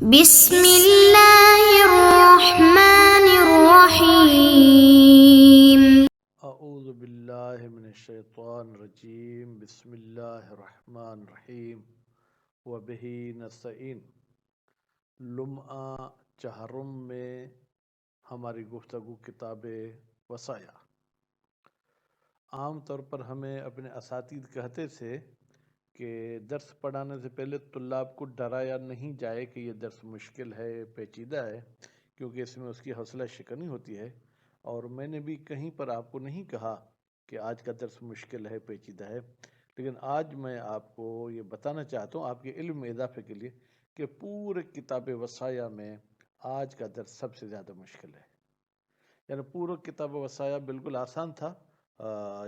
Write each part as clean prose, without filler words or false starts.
بسم اللہ الرحمن الرحیم۔ اعوذ باللہ من الشیطان الرجیم، بسم اللہ الرحمن الرحیم، وبہ نستعین۔ لمعہ چہارم میں ہماری گفتگو کتاب وصایا۔ عام طور پر ہمیں اپنے اساتذہ کہتے تھے کہ درس پڑھانے سے پہلے طلاب کو ڈرایا نہیں جائے کہ یہ درس مشکل ہے، پیچیدہ ہے، کیونکہ اس میں اس کی حوصلہ شکنی ہوتی ہے۔ اور میں نے بھی کہیں پر آپ کو نہیں کہا کہ آج کا درس مشکل ہے، پیچیدہ ہے، لیکن آج میں آپ کو یہ بتانا چاہتا ہوں آپ کے علم میں اضافے کے لیے کہ پورے کتاب وصایا میں آج کا درس سب سے زیادہ مشکل ہے۔ یعنی پورا کتاب وصایا بالکل آسان تھا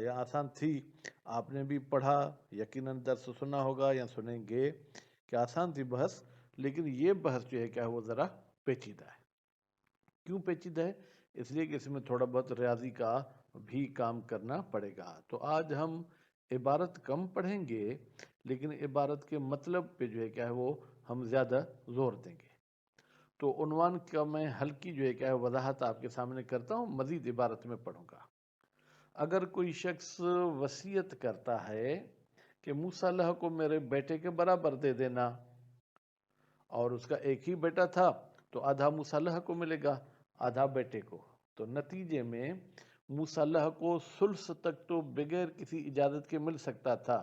یا آسان تھی، آپ نے بھی پڑھا، یقیناً درس سنا ہوگا یا سنیں گے کہ آسان تھی بحث، لیکن یہ بحث جو ہے کیا وہ ذرا پیچیدہ ہے۔ کیوں پیچیدہ ہے؟ اس لیے کہ اس میں تھوڑا بہت ریاضی کا بھی کام کرنا پڑے گا۔ تو آج ہم عبارت کم پڑھیں گے، لیکن عبارت کے مطلب پہ جو ہے کیا ہے وہ ہم زیادہ زور دیں گے۔ تو عنوان کا میں ہلکی جو ہے کیا ہے وضاحت آپ کے سامنے کرتا ہوں، مزید عبارت میں پڑھوں گا۔ اگر کوئی شخص وصیت کرتا ہے کہ موسیٰ علیہ کو میرے بیٹے کے برابر دے دینا، اور اس کا ایک ہی بیٹا تھا تو آدھا موسیٰ علیہ کو ملے گا، آدھا بیٹے کو، تو نتیجے میں موسیٰ علیہ کو ثلث تک تو بغیر کسی اجازت کے مل سکتا تھا،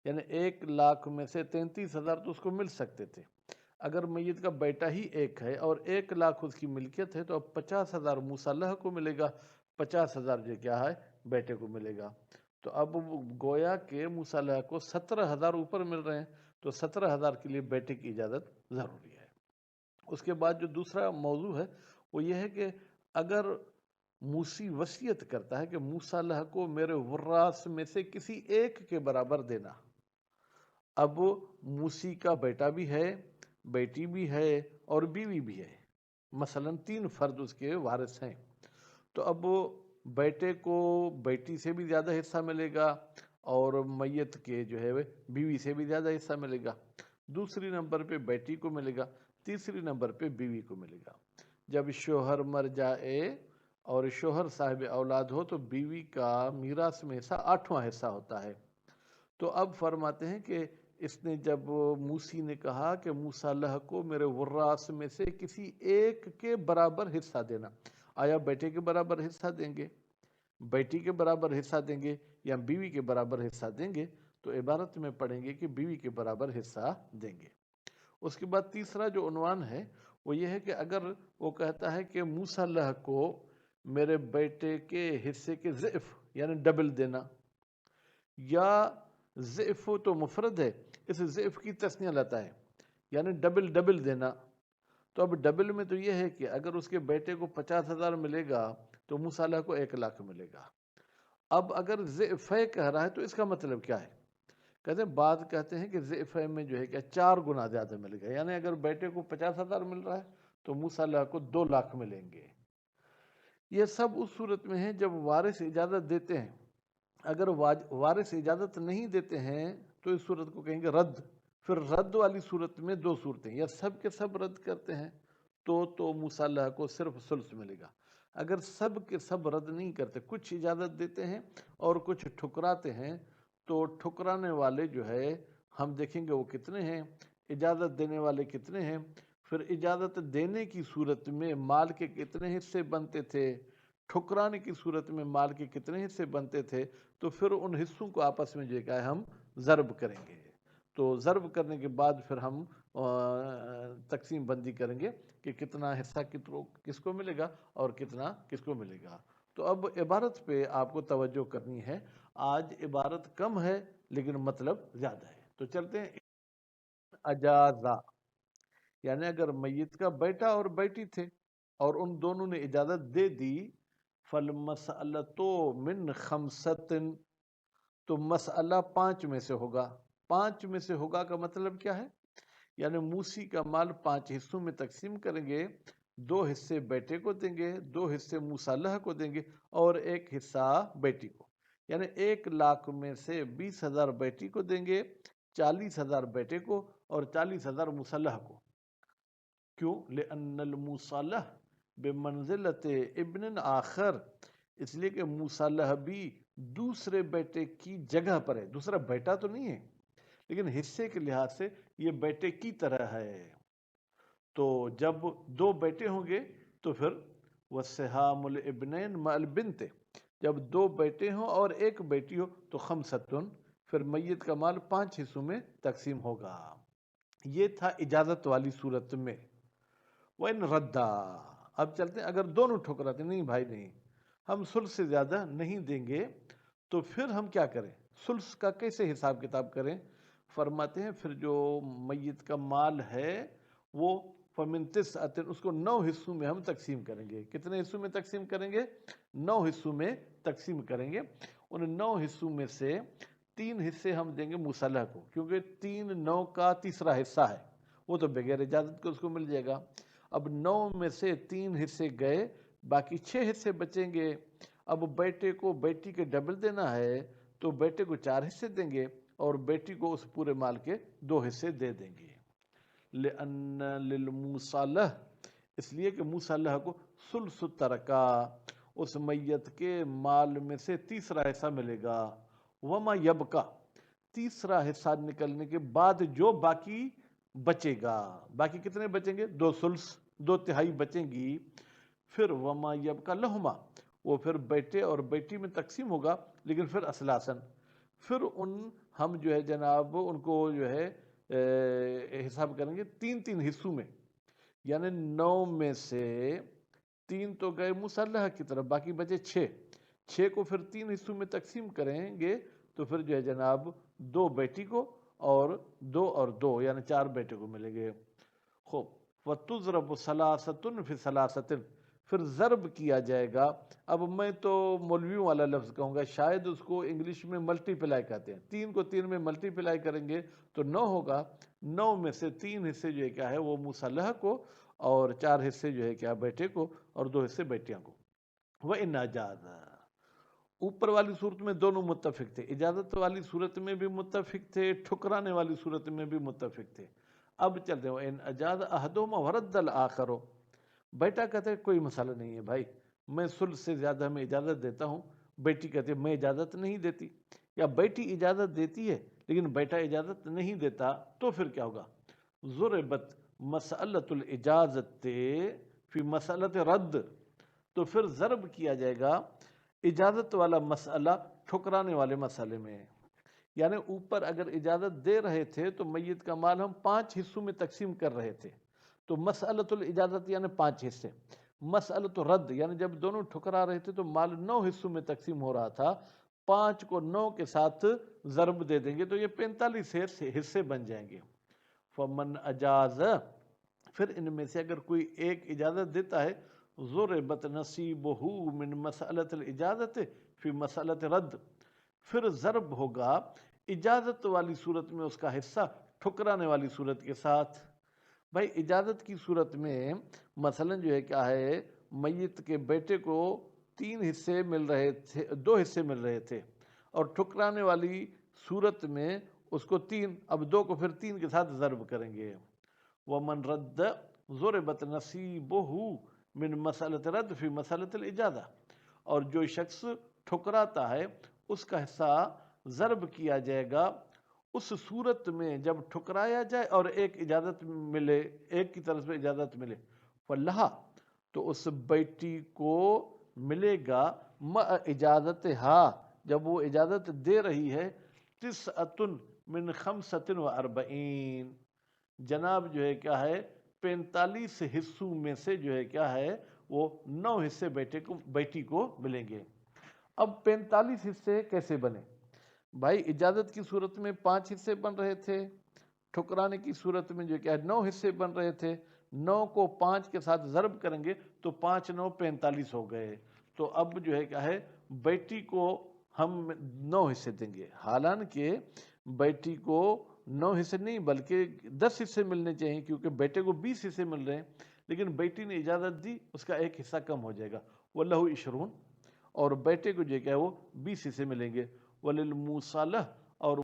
یعنی 1,00,000 میں سے 33,000 تو اس کو مل سکتے تھے۔ اگر میت کا بیٹا ہی ایک ہے اور 1,00,000 اس کی ملکیت ہے تو اب 50,000 موسیٰ علیہ کو ملے گا، 50,000 جو کیا ہے بیٹے کو ملے گا۔ تو اب گویا کہ موسیٰ علیہ کو 17,000 اوپر مل رہے ہیں، تو 17,000 کے لیے بیٹے کی اجازت ضروری ہے۔ اس کے بعد جو دوسرا موضوع ہے وہ یہ ہے کہ اگر موسی وصیت کرتا ہے کہ موسیٰ علیہ کو میرے وراث میں سے کسی ایک کے برابر دینا، اب موسی کا بیٹا بھی ہے، بیٹی بھی ہے اور بیوی بھی ہے، مثلا 3 فرد اس کے وارث ہیں، تو اب بیٹے کو بیٹی سے بھی زیادہ حصہ ملے گا اور میت کے جو ہے بیوی سے بھی زیادہ حصہ ملے گا۔ دوسری نمبر پہ بیٹی کو ملے گا، تیسری نمبر پہ بیوی کو ملے گا۔ جب شوہر مر جائے اور شوہر صاحب اولاد ہو تو بیوی کا میراث میں حصہ 8واں حصہ ہوتا ہے۔ تو اب فرماتے ہیں کہ اس نے جب موسی نے کہا کہ موسیٰ علیہ کو میرے وراث میں سے کسی ایک کے برابر حصہ دینا، آیا بیٹے کے برابر حصہ دیں گے، بیٹی کے برابر حصہ دیں گے یا بیوی کے برابر حصہ دیں گے؟ تو عبارت میں پڑھیں گے کہ بیوی کے برابر حصہ دیں گے۔ اس کے بعد تیسرا جو عنوان ہے وہ یہ ہے کہ اگر وہ کہتا ہے کہ موسیٰ علیہ کو میرے بیٹے کے حصے کے ضعف یعنی ڈبل دینا، یا ضعف تو مفرد ہے، اس ضعف کی تثنیہ لاتا ہے یعنی ڈبل دینا، تو اب ڈبل میں تو یہ ہے کہ اگر اس کے بیٹے کو 50,000 ملے گا تو موسیٰ علیہ کو 1,00,000 ملے گا۔ اب اگر ضعف کہہ رہا ہے تو اس کا مطلب کیا ہے؟ کہتے ہیں بعض کہتے ہیں کہ ضعف میں جو ہے کیا 4 گنا زیادہ ملے گا، یعنی اگر بیٹے کو 50,000 مل رہا ہے تو موسیٰ علیہ کو 2,00,000 ملیں گے۔ یہ سب اس صورت میں ہے جب وارث اجازت دیتے ہیں، اگر وارث اجازت نہیں دیتے ہیں تو اس صورت کو کہیں گے رد۔ پھر رد والی صورت میں 2 صورتیں، یا سب کے سب رد کرتے ہیں تو موسیٰ علیہ کو صرف ثلث ملے گا۔ اگر سب کے سب رد نہیں کرتے، کچھ اجازت دیتے ہیں اور کچھ ٹھکراتے ہیں، تو ٹھکرانے والے جو ہے ہم دیکھیں گے وہ کتنے ہیں، اجازت دینے والے کتنے ہیں، پھر اجازت دینے کی صورت میں مال کے کتنے حصے بنتے تھے، ٹھکرانے کی صورت میں مال کے کتنے حصے بنتے تھے، تو پھر ان حصوں کو آپس میں جو ہے ہم ضرب کریں گے۔ تو ضرب کرنے کے بعد پھر ہم تقسیم بندی کریں گے کہ کتنا حصہ کس کو ملے گا اور کتنا کس کو ملے گا۔ تو اب عبارت پہ آپ کو توجہ کرنی ہے، آج عبارت کم ہے لیکن مطلب زیادہ ہے۔ تو چلتے ہیں اجازہ، یعنی اگر میت کا بیٹا اور بیٹی تھے اور ان دونوں نے اجازت دے دی، فالمسألۃ من 5، تو مسئلہ 5 میں سے ہوگا۔ 5 میں سے ہوگا کا مطلب کیا ہے؟ یعنی موسی کا مال 5 حصوں میں تقسیم کریں گے، 2 حصے بیٹے کو دیں گے، 2 حصے موسیٰ علیہ کو دیں گے اور 1 حصہ بیٹی کو، یعنی 1,00,000 میں سے 20,000 بیٹی کو دیں گے، 40,000 بیٹے کو اور 40,000 موسیٰ علیہ کو۔ کیوں؟ لأن المصالح بمنزلت ابن آخر، اس لیے کہ مصالح بھی دوسرے بیٹے کی جگہ پر ہے، دوسرا بیٹا تو نہیں ہے لیکن حصے کے لحاظ سے یہ بیٹے کی طرح ہے۔ تو جب دو بیٹے ہوں گے تو پھر وَالسِّهَامُ الْإِبْنَيْنِ مَعَ الْبِنْتِ، جب دو بیٹے ہوں اور ایک بیٹی ہو تو خمسۃن، پھر میت کا مال 5 حصوں میں تقسیم ہوگا۔ یہ تھا اجازت والی صورت میں۔ وَإِنْ رَدَّا، اب چلتے ہیں اگر دونوں ٹھکراتے نہیں بھائی نہیں ہم ثلث سے زیادہ نہیں دیں گے تو پھر ہم کیا کریں؟ ثلث کا کیسے حساب کتاب کریں؟ فرماتے ہیں پھر جو میت کا مال ہے وہ فمن تسعۃ، اس کو 9 حصوں میں ہم تقسیم کریں گے۔ کتنے حصوں میں تقسیم کریں گے؟ 9 حصوں میں تقسیم کریں گے۔ ان 9 حصوں میں سے 3 حصے ہم دیں گے مصالح کو، کیونکہ 3 9 کا تیسرا حصہ ہے، وہ تو بغیر اجازت کے اس کو مل جائے گا۔ اب 9 میں سے 3 حصے گئے، باقی 6 حصے بچیں گے۔ اب بیٹے کو بیٹی کے ڈبل دینا ہے تو بیٹے کو 4 حصے دیں گے اور بیٹی کو اس پورے مال کے 2 حصے دے دیں گے۔ لأن للمصالح، اس لیے کہ مصالح کو ثلث ترکا، اس میت کے مال میں سے تیسرا حصہ ملے گا۔ وما یبقا، تیسرا حصہ نکلنے کے بعد جو باقی بچے گا، باقی کتنے بچیں گے؟ 2 ثلث، 2 تہائی بچیں گی۔ پھر وما یبقا لہما، وہ پھر بیٹے اور بیٹی میں تقسیم ہوگا، لیکن پھر اصلاً پھر ہم جو ہے جناب ان کو جو ہے حساب کریں گے 3 حصوں میں، یعنی 9 میں سے 3 تو گئے مصالحہ کی طرف، باقی بچے 6 کو پھر 3 حصوں میں تقسیم کریں گے تو پھر جو ہے جناب 2 بیٹی کو اور 2 اور 2 یعنی 4 بیٹے کو ملیں گے۔ خوب، وَتُضْرَبُ ثَلَاثَةٌ فِي ثَلَاثَةٍ، پھر ضرب کیا جائے گا۔ اب میں تو مولویوں والا لفظ کہوں گا، شاید اس کو انگلش میں ملٹی پلائی کہتے ہیں۔ 3 کو 3 میں ملٹی پلائی کریں گے تو 9 ہوگا۔ 9 میں سے 3 حصے جو ہے کیا ہے وہ مصالحہ کو اور 4 حصے جو ہے کیا بیٹے کو اور 2 حصے بیٹیاں کو۔ وَإِنْ أَجَازَ، اوپر والی صورت میں دونوں متفق تھے، اجازت والی صورت میں بھی متفق تھے، ٹھکرانے والی صورت میں بھی متفق تھے۔ اب چلتے ہیں ان اجاز احدہما ورد الآخر، بیٹا کہتے ہیں کوئی مسئلہ نہیں ہے بھائی، میں ثلث سے زیادہ میں اجازت دیتا ہوں، بیٹی کہتے ہیں میں اجازت نہیں دیتی، یا بیٹی اجازت دیتی ہے لیکن بیٹا اجازت نہیں دیتا، تو پھر کیا ہوگا؟ ضربت مسئلۃ الاجازت فی مسئلۃ رد، تو پھر ضرب کیا جائے گا اجازت والا مسئلہ ٹھکرانے والے مسئلے میں۔ یعنی اوپر اگر اجازت دے رہے تھے تو میت کا مال ہم 5 حصوں میں تقسیم کر رہے تھے، تو مسئلۃ الاجازت یعنی 5 حصے، مسئلۃ رد یعنی جب دونوں ٹھکرا رہے تھے تو مال 9 حصوں میں تقسیم ہو رہا تھا، 5 کو 9 کے ساتھ ضرب دے دیں گے تو یہ 45 حصے بن جائیں گے۔ فمن اجاز، پھر ان میں سے اگر کوئی ایک اجازت دیتا ہے، ضربت نصیبہ من مسئلۃ الاجازت فی مسئلۃ رد، پھر ضرب ہوگا اجازت والی صورت میں اس کا حصہ ٹھکرانے والی صورت کے ساتھ۔ بھائی اجازت کی صورت میں مثلا جو ہے کیا ہے، میت کے بیٹے کو 3 حصے مل رہے تھے، 2 حصے مل رہے تھے، اور ٹھکرانے والی صورت میں اس کو 3، اب 2 کو پھر 3 کے ساتھ ضرب کریں گے۔ ومن رد ضربت نصیبہ من مسئلۃ رد فی مسئلۃ الاجازہ، اور جو شخص ٹھکراتا ہے اس کا حصہ ضرب کیا جائے گا اس صورت میں جب ٹھکرایا جائے اور ایک اجازت ملے، ایک کی طرف سے اجازت ملے، فلہا، تو اس بیٹی کو ملے گا مع اجازت ہا، جب وہ اجازت دے رہی ہے، 9 من 45، جناب جو ہے کیا ہے 45 حصوں میں سے جو ہے کیا ہے وہ 9 حصے بیٹی کو ملیں گے۔ اب 45 حصے کیسے بنے؟ بھائی اجازت کی صورت میں 5 حصے بن رہے تھے، ٹھکرانے کی صورت میں جو کیا ہے 9 حصے بن رہے تھے، 9 کو 5 کے ساتھ ضرب کریں گے تو 5 9 45 ہو گئے، تو اب جو ہے کیا ہے بیٹی کو ہم 9 حصے دیں گے، حالانکہ بیٹی کو 9 حصے نہیں بلکہ 10 حصے ملنے چاہیے، کیونکہ بیٹے کو 20 حصے مل رہے ہیں، لیکن بیٹی نے اجازت دی، اس کا ایک حصہ کم ہو جائے گا، وَلَهُ 20، اور بیٹے کو جو ہے وہ 20 حصے ملیں گے، وَلِلْمُصَالَحِ، اور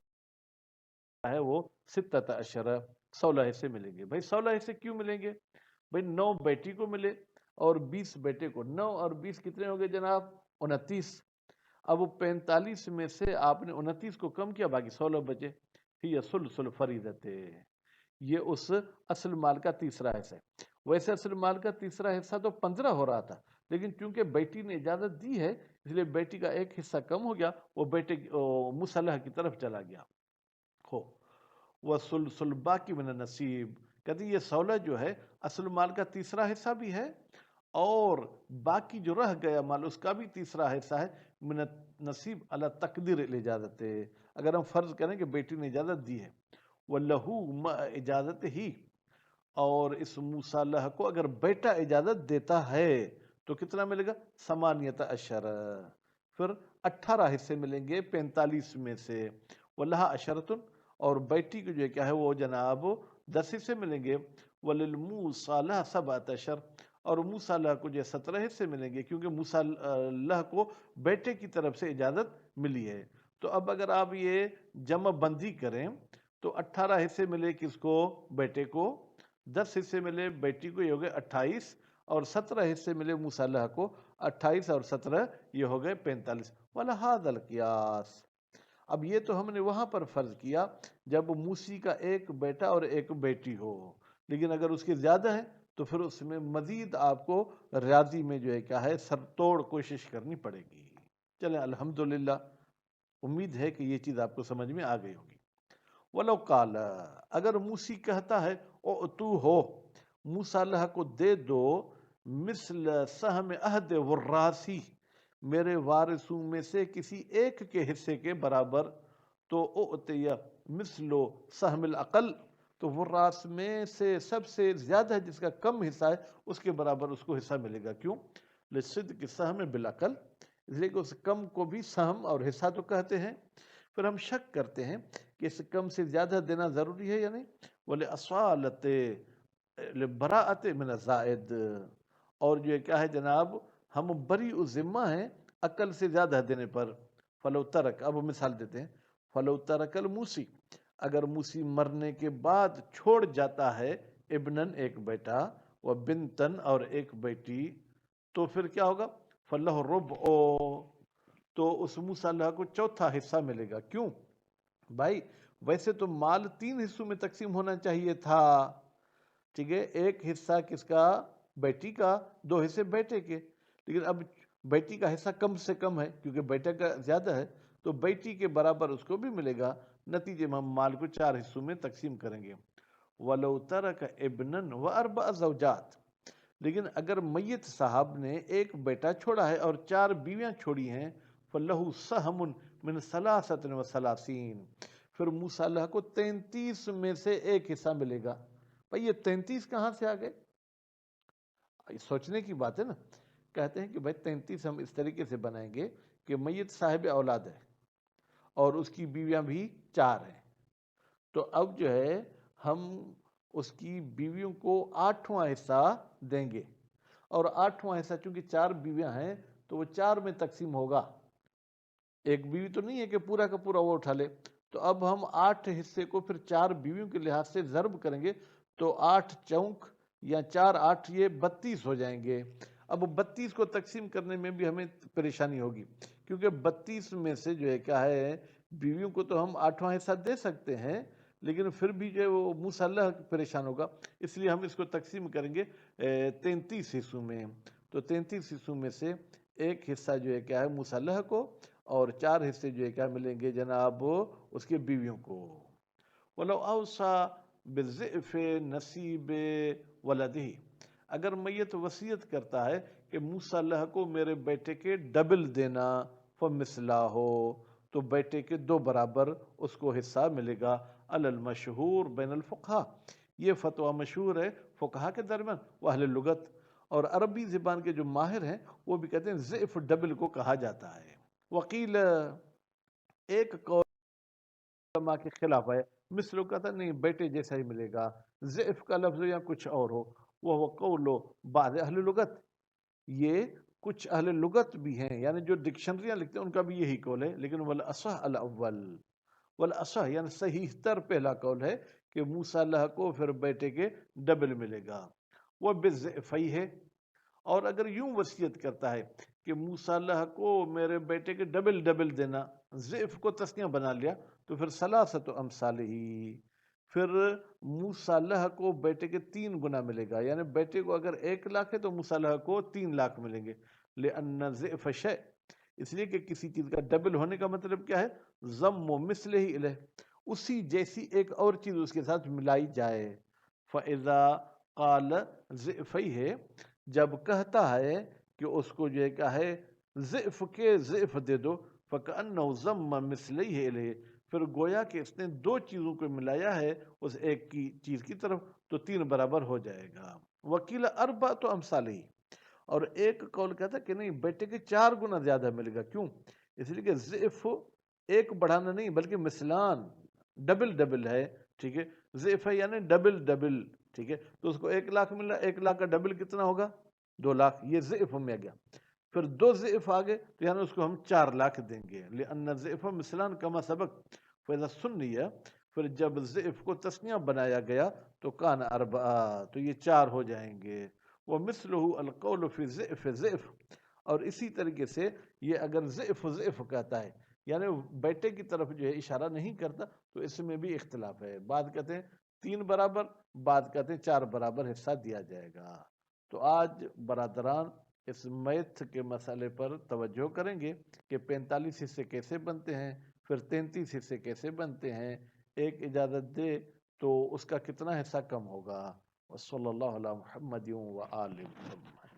ہے وہ 16 حصے ملیں گے۔ بھائی 16 حصے کیوں ملیں گے؟ بھئی 9 بیٹی کو ملے اور 20 بیٹے کو. 9 اور 20 کتنے ہو گئے جناب؟ 29. اب 45 میں سے آپ نے 29 کو کم کیا، باقی 16 بچے. ہی ثلث الفریضۃ، یہ اس اصل مال کا تیسرا حصہ ہے. ویسے اصل مال کا تیسرا حصہ تو 15 ہو رہا تھا، لیکن چونکہ بیٹی نے اجازت دی ہے اس لیے بیٹی کا ایک حصہ کم ہو گیا، وہ بیٹے مصالحہ کی طرف چلا گیا. ہو وَثُلْثُ الْبَاقِي مِنَ النَّصِیب، کہتے ہیں یہ 16 جو ہے اصل مال کا تیسرا حصہ بھی ہے اور باقی جو رہ گیا مال اس کا بھی تیسرا حصہ ہے. من النصیب علی تقدیر الاجازت، اگر ہم فرض کریں کہ بیٹی نے اجازت دی ہے. وَلَهُ مَعَ اجازت ہی، اور اس مصالحہ کو اگر بیٹا اجازت دیتا ہے تو کتنا ملے گا؟ 18. پھر 18 حصے ملیں گے 45 میں سے. وَلَهَا عَشَرَةٌ، اور بیٹی کو جو کیا ہے وہ جناب 10 حصے ملیں گے. وَلِلْمُوصَالَةِ 17، اور مصالحہ کو جو 17 حصے ملیں گے کیونکہ مصالحہ کو بیٹے کی طرف سے اجازت ملی ہے. تو اب اگر آپ یہ جمع بندی کریں تو 18 حصے ملے کس کو؟ بیٹے کو. 10 حصے ملے بیٹی کو، یہ ہو گئے 28، اور 17 حصے ملے مصالحہ کو. 28 اور 17 یہ ہو گئے 45. وَلَهَذَا الْقِيَاسُ، اب یہ تو ہم نے وہاں پر فرض کیا جب موسی کا ایک بیٹا اور ایک بیٹی ہو، لیکن اگر اس کے زیادہ ہیں تو پھر اس میں مزید آپ کو ریاضی میں جو ہے کیا ہے سر توڑ کوشش کرنی پڑے گی. چلیں الحمدللہ، امید ہے کہ یہ چیز آپ کو سمجھ میں آ گئی ہوگی. وَلَوْ قَالَ، اگر موسی کہتا ہے او ہو مصالحہ کو دے دو مثل سہم عہد وراثی، میرے وارثوں میں سے کسی ایک کے حصے کے برابر، تو اعطی مثل سہم الاقل، تو وراث میں سے سب سے زیادہ جس کا کم حصہ ہے اس کے برابر اس کو حصہ ملے گا. کیوں؟ لصدق السہم بالعقل، اس لیے کہ اس کم کو بھی سہم اور حصہ تو کہتے ہیں. پھر ہم شک کرتے ہیں کہ اس کم سے زیادہ دینا ضروری ہے یا نہیں. وَلِأَصَالَةِ لِبَرَاءَةِ مِنَ الزَّائِد، اور جو کیا ہے جناب ہم بری ذمہ ہیں عقل سے زیادہ دینے پر. فلو ترک، اب مثال دیتے ہیں. فلو ترک الموسی، اگر موسی مرنے کے بعد چھوڑ جاتا ہے ابنن ایک بیٹا و بنتن اور ایک بیٹی، تو پھر کیا ہوگا؟ فلہ ربع، تو اس مصالحہ کو چوتھا حصہ ملے گا. کیوں بھائی؟ ویسے تو مال 3 حصوں میں تقسیم ہونا چاہیے تھا، ٹھیک ہے؟ ایک حصہ کس کا؟ بیٹی کا. 2 حصے بیٹے کے. لیکن اب بیٹی کا حصہ کم سے کم ہے کیونکہ بیٹا کا زیادہ ہے، تو بیٹی کے برابر اس کو بھی ملے گا. نتیجے میں ہم مال کو 4 حصوں میں تقسیم کریں گے. وَلَوْ تَرَكَ ابْنًا وَأَرْبَعَ زَوْجَاتٍ، لیکن اگر میت صاحب نے ایک بیٹا چھوڑا ہے اور 4 بیویاں چھوڑی ہیں، فَلَهُ سَهْمٌ مِّن 33، پھر مصالحہ کو 33 میں سے ایک حصہ ملے گا. بھئی یہ 33 کہاں سے آ گئے؟ سوچنے کی بات ہے نا. کہتے ہیں کہ بھائی 33 ہم اس طریقے سے بنائیں گے کہ میت صاحب اولاد ہے اور اس کی بیویاں بھی 4 ہیں. تو اب جو ہے ہم اس کی بیویوں کو 8واں حصہ دیں گے، اور 8واں حصہ چونکہ 4 بیویاں ہیں تو وہ 4 میں تقسیم ہوگا. ایک بیوی تو نہیں ہے کہ پورا کا پورا وہ اٹھا لے. تو اب ہم 8 حصے کو پھر 4 بیویوں کے لحاظ سے ضرب کریں گے تو 8 چونک یا 4 8 یہ 32 ہو جائیں گے. اب 32 کو تقسیم کرنے میں بھی ہمیں پریشانی ہوگی کیونکہ 32 میں سے جو ہے کیا ہے بیویوں کو تو ہم 8واں حصہ دے سکتے ہیں، لیکن پھر بھی جو ہے وہ مصالحہ پریشان ہوگا. اس لیے ہم اس کو تقسیم کریں گے 33 حصوں میں. تو 33 حصوں میں سے ایک حصہ جو ہے کیا ہے مصالحہ کو، اور 4 حصے جو ہے کیا ملیں گے جناب اس کے بیویوں کو. وَلَوْ أَوْصَى بِالضِّعْفِ نَصِيبِ وَلَدِهِ، اگر میت وصیت کرتا ہے کہ مصالحہ کو میرے بیٹے کے ڈبل دینا، فَمِثْلَهُ، تو بیٹے کے 2 برابر اس کو حصہ ملے گا. علی المشہور بین الفقہاء، یہ فتویٰ مشہور ہے فقہا کے درمیان. اہل لغت اور عربی زبان کے جو ماہر ہیں وہ بھی کہتے ہیں ضعف ڈبل کو کہا جاتا ہے. وکیل ایک قول علماء کے خلاف ہے، مثل کہتا نہیں بیٹے جیسا ہی ملے گا، ضعف کا لفظ یا کچھ اور ہو. وہ قول بعض اہل لغت، یہ کچھ اہل لغت بھی ہیں یعنی جو ڈکشنریاں لکھتے ہیں ان کا بھی یہی قول ہے. لیکن والاصح الاول، والاصح یعنی صحیح تر پہلا قول ہے کہ مصالحہ کو پھر بیٹے کے ڈبل ملے گا. وہ بالضعفی ہے۔ اور اگر یوں وصیت کرتا ہے کہ موسیٰ کو میرے بیٹے کے ڈبل ڈبل دینا، ضعف کو تسنیہ بنا لیا، تو پھر ثلاثۃ امثالہ، پھر موسیٰ کو بیٹے کے 3 گنا ملے گا، یعنی بیٹے کو اگر 1 لاکھ ہے تو موسیٰ کو 3 لاکھ ملیں گے۔ لأن ضعف شیء، اس لیے کہ کسی چیز کا ڈبل ہونے کا مطلب کیا ہے؟ ضم مثلہ الیہ، اسی جیسی ایک اور چیز اس کے ساتھ ملائی جائے۔ فَإِذَا قَالَ ضعفی ہے، جب کہتا ہے کہ اس کو جو ہے کیا ہے ضعف کے ضعف دے دو، فَكَأَنَّهُ ضَمَّ مِثْلَيْهِ إِلَيْهِ، پھر گویا کہ اس نے 2 چیزوں کو ملایا ہے اس ایک کی چیز کی طرف، تو 3 برابر ہو جائے گا۔ وکیل اربعۃ امثالہ، اور ایک قول کہتا ہے کہ نہیں، بیٹے کے 4 گنا زیادہ ملے گا۔ کیوں؟ اس لیے کہ ضعف ایک بڑھانا نہیں بلکہ مثلان، ڈبل ڈبل ہے، ٹھیک ہے، ضعف ہے یعنی ڈبل ڈبل، ٹھیک ہے، تو اس کو 1 لاکھ مل رہا ہے، 1 لاکھ کا ڈبل کتنا ہوگا؟ 2 لاکھ، یہ ضعف میں گیا۔ پھر 2 ضعف آگے تو یعنی اس کو ہم 4 لاکھ دیں گے۔ لأن ضعف مثلان کما سبق، فإذا سنیہ، پھر جب ضعف کو تسنیہ بنایا گیا تو کان اربعہ، تو یہ 4 ہو جائیں گے۔ ومثلہ القول فی ضعف ضعف، اور اسی طریقے سے یہ اگر ضعف ضعف کہتا ہے یعنی بیٹے کی طرف جو ہے اشارہ نہیں کرتا، تو اس میں بھی اختلاف ہے، بعض کہتے ہیں 3 برابر، بعض کہتے ہیں 4 برابر حصہ دیا جائے گا۔ تو آج برادران اس میتھ کے مسئلے پر توجہ کریں گے کہ 45 حصے کیسے بنتے ہیں، پھر 33 حصے کیسے بنتے ہیں، ایک اجازت دے تو اس کا کتنا حصہ کم ہوگا۔ وصلی اللہ علی محمد وآل محمد۔